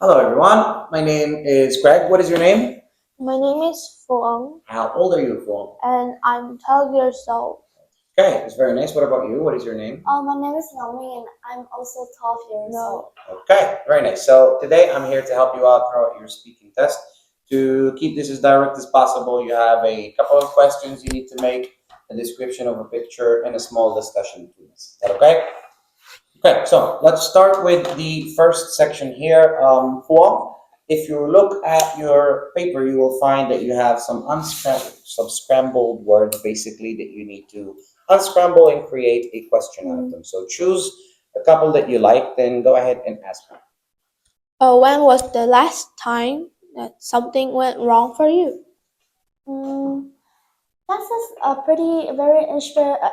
Hello, everyone. My name is Greg. What is your name? My name is Phương How old are you, Phil? and I'm 12 years old. Okay, it's very nice. What about you? What is your name? My name is Ngọc and I'm also 12 years old. Okay, very nice. So today I'm here to help you out throughout your speaking test. To keep this as direct as possible, you have a couple of questions you need to make, a description of a picture, and a small discussion between us. Is that okay? Okay, so let's start with the first section here. Huang, if you look at your paper, you will find that you have some scrambled words basically that you need to unscramble and create a question out of them. So choose a couple that you like, then go ahead and ask me. When was the last time that something went wrong for you? Mm, That's a very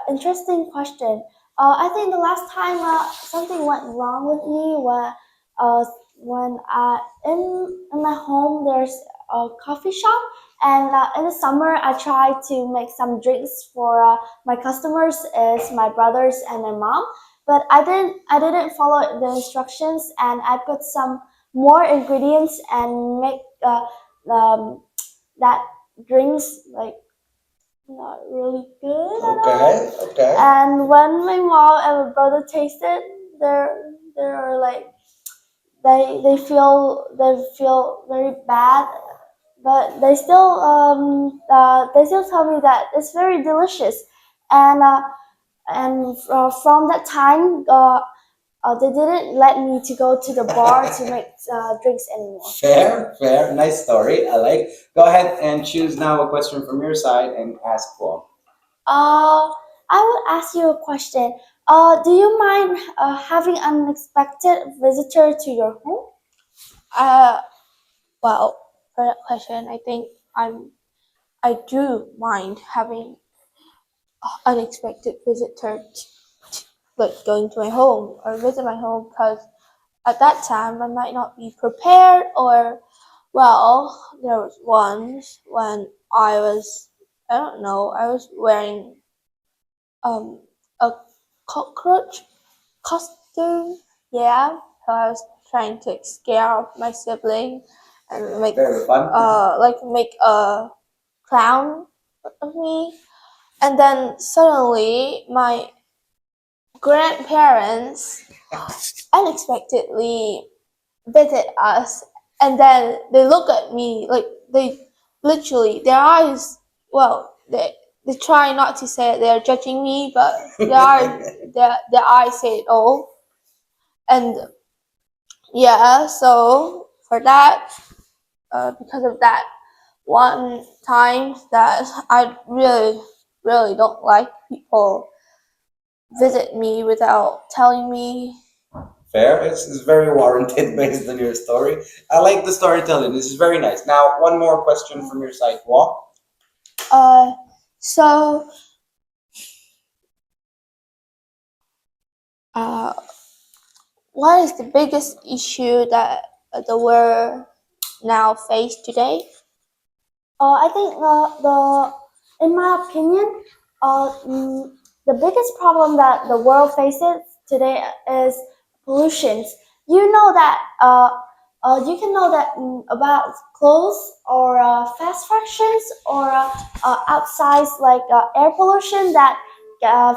interesting question. I think the last time something went wrong with me uh, when in my home there's a coffee shop, and in the summer I try to make some drinks for my customers, is my brothers and my mom. But I didn't follow the instructions, and I put some more ingredients and make that drinks like not really good at all. Okay, okay. And when my mom and my brother tasted, they're like they feel very bad, but they still tell me that it's very delicious, and from that time they didn't let me to go to the bar to make drinks anymore. Fair, fair. Nice story. I like. Go ahead and choose now a question from your side and ask Huang. Uh, I would ask you a question. Do you mind having an unexpected visitor to your home? Uh, well, for that question, I think I do mind having unexpected visitor, like going to my home or visit my home, because at that time I might not be prepared, or well, there was once when I don't know, I was wearing um a cockroach costume. Yeah, so I was trying to scare off my sibling and make Very fun. make a clown of me. And then suddenly my grandparents unexpectedly visit us, and then they look at me like they literally their eyes, well, they try not to say it, they're judging me, but their eyes say it all. And yeah, so for that, because of that one time, that I really don't like people visit me without telling me. Fair. It's very warranted based on your story. I like the storytelling. This is very nice. Now, one more question from your side, Huang. Uh, so uh, what is the biggest issue that the world now face today? I think in my opinion, the biggest problem that the world faces today is pollution. You can know that about clothes or fast fractions or outside like air pollution that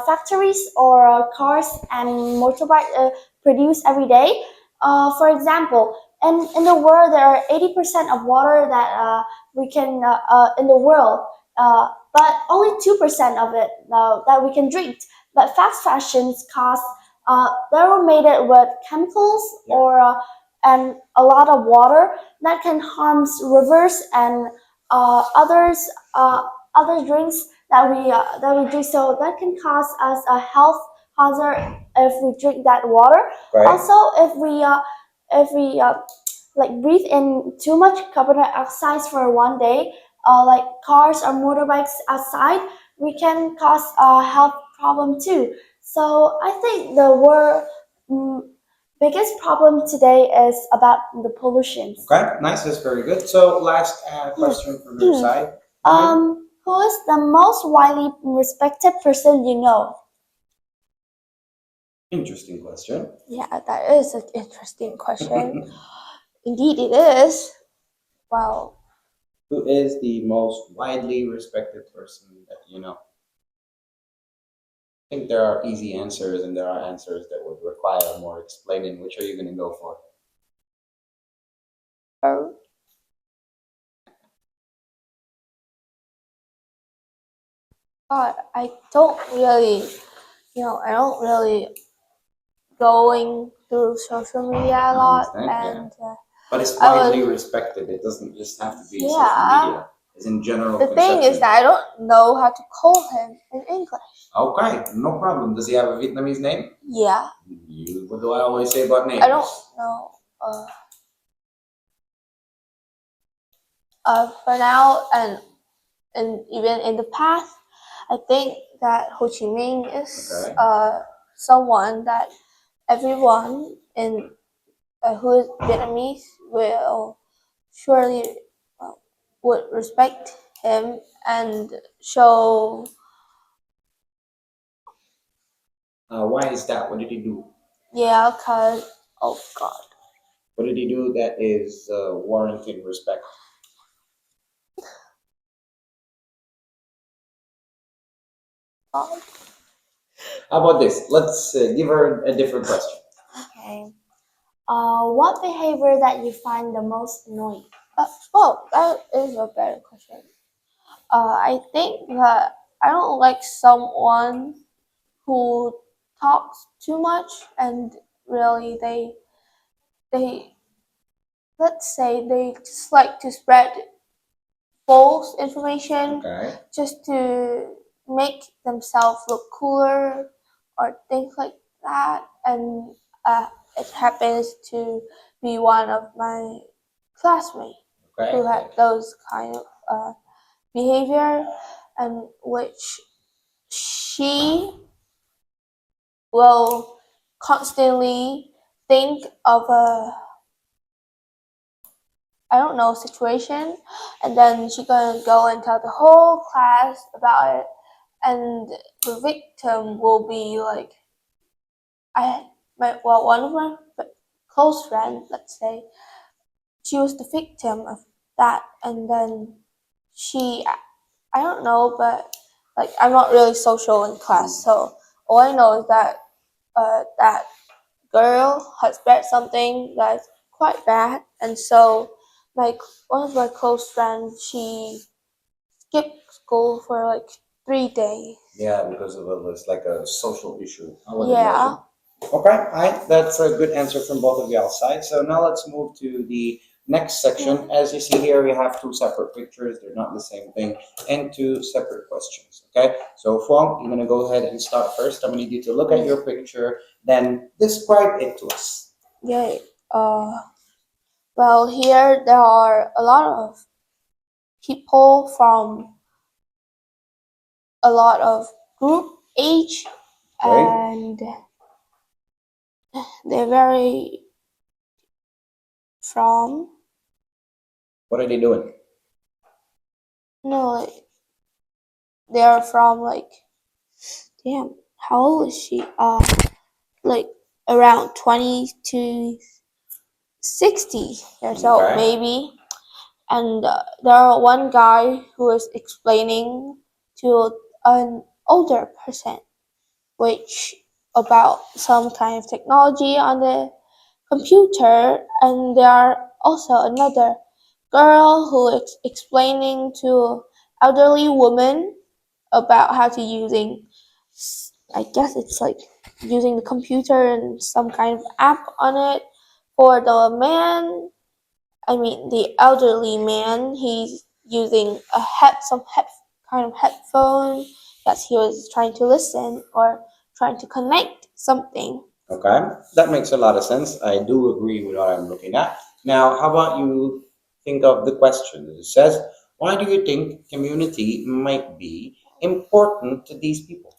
factories or cars and motorbike produce every day. For example, in the world there are 80% of water that we can in the world, but only 2% of it that we can drink. But fast fashions cost they were made it with chemicals or and a lot of water that can harm rivers and others other drinks that we drink. So that can cause us a health hazard if we drink that water. Right. Also, if we like breathe in too much carbon dioxide for one day, like cars or motorbikes outside, we can cause a health problem too. So I think the world biggest problem today is about the pollution. Okay, nice. That's very good. So, last question from your side. Who is the most widely respected person you know? Interesting question. Yeah, that is an interesting question. Indeed, it is. Well, Who is the most widely respected person that you know? I think there are easy answers and there are answers that would require more explaining. Which are you going to go for? er, God, I don't really going through social media a I lot, understand, yeah. and But it's I widely was, respected. It doesn't just have to be social yeah. media. It's in general The thing is conception. that I don't know how to call him in English. Okay, no problem. Does he have a Vietnamese name? Yeah, What do I always say about names? I don't know. For now, and even in the past, I think that Ho Chi Minh is Okay. someone that everyone in who is Vietnamese will surely uh, would respect him and show. Why is that? What did he do? Yeah, cause oh God. What did he do that is warranting respect? God. How about this? Let's give her a different question. Okay. What behavior that you find the most annoying? Well, that is a better question. I think that I don't like someone who talks too much and really they let's say they just like to spread false information Okay. just to make themselves look cooler or things like that. And it happens to be one of my classmates who Okay. had those kind of behavior, and which she will constantly think of a I don't know situation, and then she gonna go and tell the whole class about it, and the victim will be like one of my close friends, let's say, she was the victim of that, and then she I don't know, but like I'm not really social in class, so all I know is that that girl had spread something that's quite bad, and so my one of my close friends, she skipped school for like 3 days. Yeah, because of it's like a social issue. I would Yeah. imagine. Okay, all right. That's a good answer from both of y'all sides. So now let's move to the next section. As you see here, we have two separate pictures. They're not the same thing, and two separate questions. Okay. So Fong, you're gonna go ahead and start first. I'm gonna need you to look at your picture, then describe it to us. Yeah. Well, here there are a lot of people from a lot of group age, Okay. and they're very from What are they doing? no, like, they're from like damn. How old is she? Like around 20 to 60 years old, Okay. maybe. And there are one guy who is explaining to an older person, which about some kind of technology on the computer, and there are also another girl who is explaining to elderly woman about how to using I guess it's like using the computer and some kind of app on it. For the man, I mean the elderly man, he's using some kind of headphone that he was trying to listen or trying to connect something. Okay, that makes a lot of sense. I do agree with what I'm looking at. Now, how about you think of the question? It says, why do you think community might be important to these people?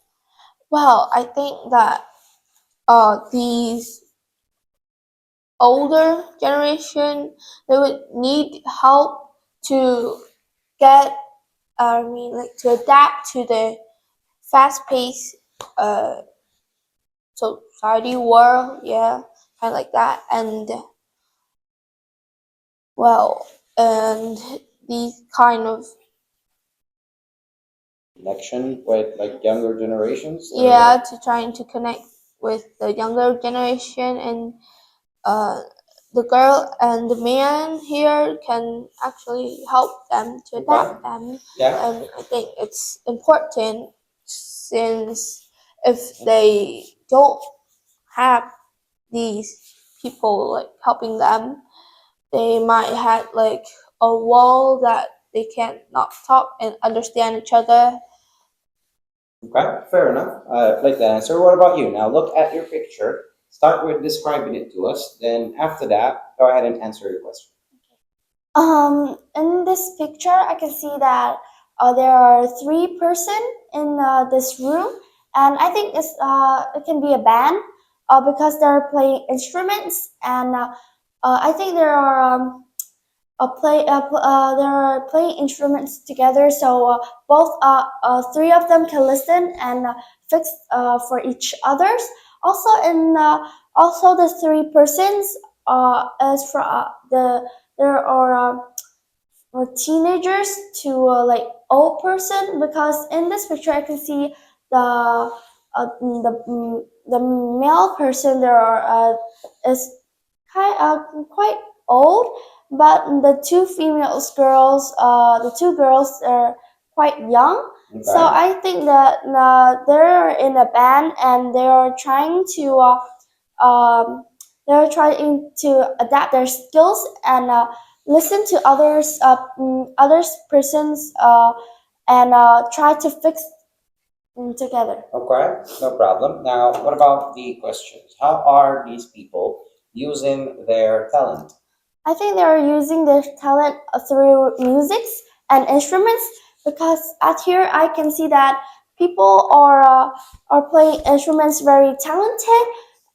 Well, I think that these older generation, they would need help to get I mean like to adapt to the fast paced uh society world, yeah, kind of like that. And well, and these kind of Connection with like younger generations? yeah, to trying to connect with the younger generation, and uh, the girl and the man here can actually help them to Okay. adapt them. Yeah. And I think it's important, since if they don't have these people like helping them, they might have like a wall that they can't not talk and understand each other. Okay, fair enough. I like that answer. What about you? Now look at your picture. Start with describing it to us. Then after that, go ahead and answer your question. In this picture, I can see that there are three person in this room, and I think it can be a band because they're playing instruments, and I think there are they're playing instruments together, so both three of them can listen and fix for each others. Also, in also the three persons as for there are teenagers to like old person, because in this picture I can see the male person there are is quite old, but the two females girls the two girls are quite young. So Okay. I think that they're in a band and um, they're trying to adapt their skills and listen to others persons and try to fix together. Okay, no problem. Now, what about the questions? How are these people using their talent? I think they're using their talent through musics and instruments, because at here I can see that people are playing instruments very talented,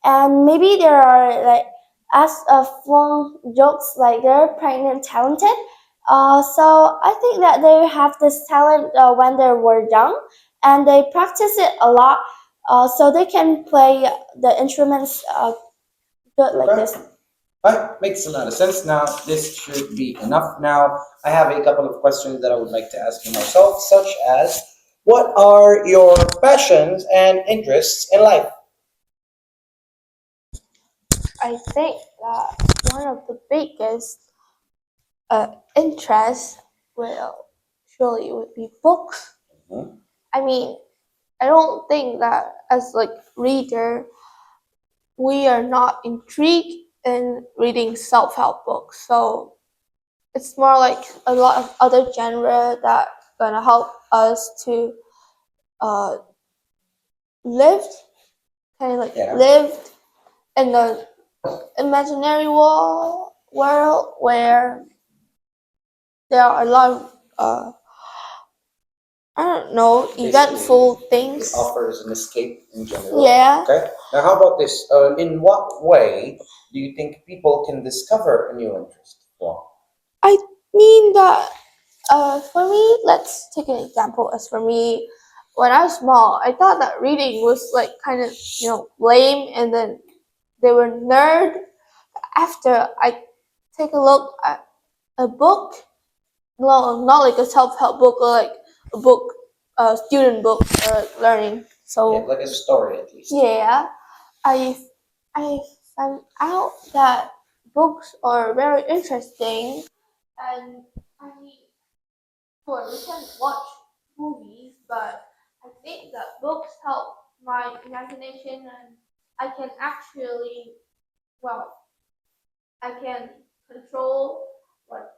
and maybe there are like as flung jokes like they're pregnant talented. So I think that they have this talent when they were young, and they practice it a lot, so they can play the instruments good like Okay. this. Right, makes a lot of sense. Now, this should be enough. Now, I have a couple of questions that I would like to ask you myself, such as what are your passions and interests in life? I think that one of the biggest interests will surely would be books. Mhm. I mean, I don't think that as like reader we are not intrigued in reading self-help books. So it's more like a lot of other genre that gonna help us to uh, live, kind of like Yeah. live in the imaginary world where there are a lot of I don't know, eventful Basically, things. it offers an escape in general. Yeah, Okay. Now, how about this? In what way do you think people can discover a new interest? Well, I mean that for me, let's take an example. As for me, when I was small, I thought that reading was like kind of lame, and then they were nerd. After I take a look at a book, no, not like a self-help book, or like a book, a student book, or learning. yeah, So like a story at least. yeah, I I found out that books are very interesting, and I mean, sure, we can watch movies, but I think that books help my imagination, and I can actually, well, I can control what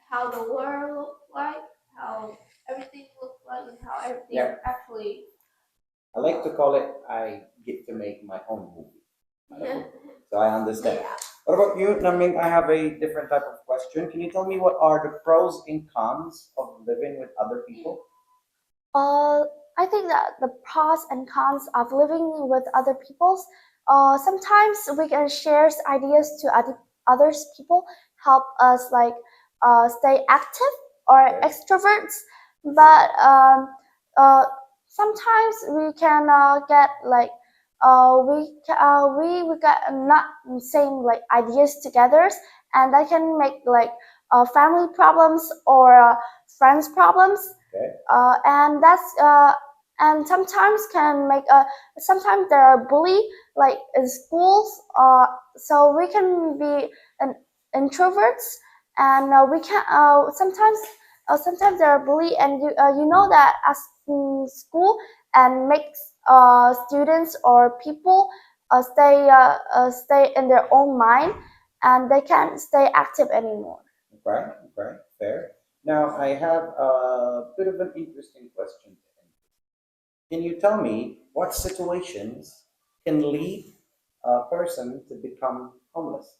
how the world looks like, how everything looks like, and how everything Yeah. actually. I like to call it I get to make my own movie. So I understand. Yeah. What about you, Naming? I have a different type of question. Can you tell me what are the pros and cons of living with other people? Uh, I think that the pros and cons of living with other peoples. Sometimes we can share ideas to others people, help us like stay active or Okay. extroverts. But uh, sometimes we can get like we get not same like ideas together, and that can make like family problems or friends problems. Okay. And sometimes can make sometimes there are bully like in schools. So we can be an introverts, and we can sometimes there are bully, and you know that as school and makes students or people stay in their own mind, and they can't stay active anymore. Okay. Okay. Fair. Now I have a bit of an interesting question to end. Can you tell me what situations can lead a person to become homeless?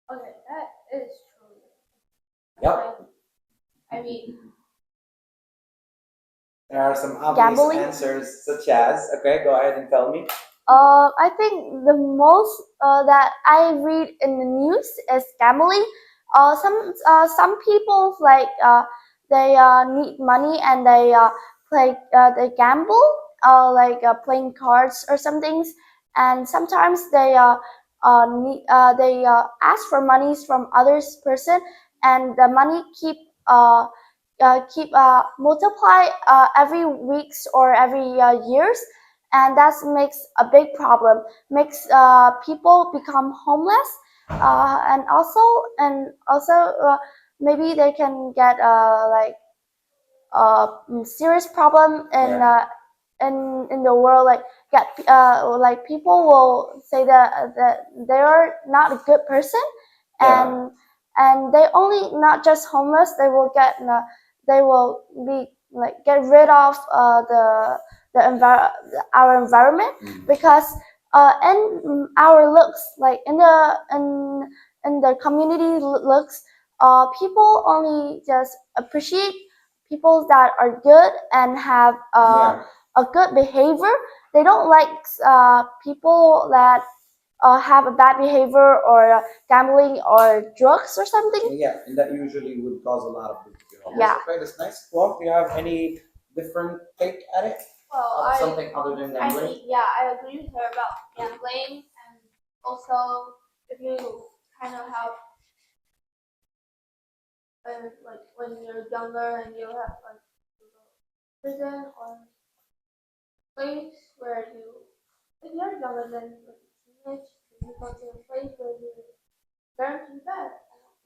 Okay, that is true. Yep. I mean, There are some obvious Gambling? answers, such as, okay, go ahead and tell me. I think the most that I read in the news is gambling. Some people like they need money, and they gamble, like playing cards or some things, and sometimes they ask for monies from others person, and the money keep multiply every weeks or every years, and that makes a big problem, makes people become homeless, and also maybe they can get like serious problem Yeah. In the world, like get like people will say that they are not a good person, Yeah. and they only not just homeless, they will be like get rid of our environment, Mm. because in our looks, like in the community looks, people only just appreciate people that are good and have Yeah. a good behavior. They don't like people that have a bad behavior, or gambling or drugs or something. Yeah, and that usually would cause a lot of people to be homeless. Yeah. Okay, that's nice. Well, do you have any different take at it? well, Of something other than I gambling? mean, yeah, I agree with her about gambling, and also if you kind of have like when you're younger and you have like prison or place where you, if you're younger than like teenage, you go to a place where you learn to be bad.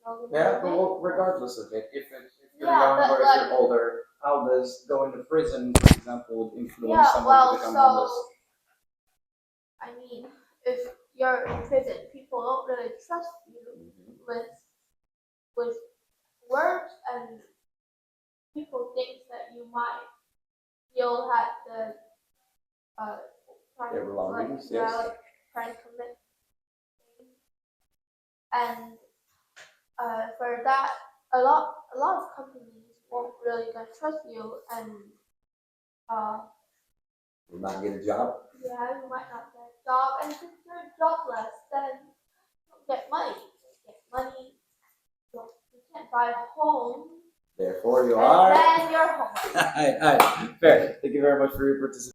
I don't know. Yeah, but well, regardless of it, if you're Yeah, young but or if like, you're older, how does going to prison, for example, influence yeah, someone well, to become so homeless? I mean, if you're in prison, people don't really trust you with with words, and people think that you might you'll have the uh try Their to belongings, yeah, yes. like try to commit things. And for that, a lot of companies won't really gonna trust you, and uh Will not get a job. yeah, you might not get a job, and since you're jobless, then you don't get money. You get money, you can't buy a home, Therefore, you and are. then you're homeless. All right, fair. Thank you very much for your participation.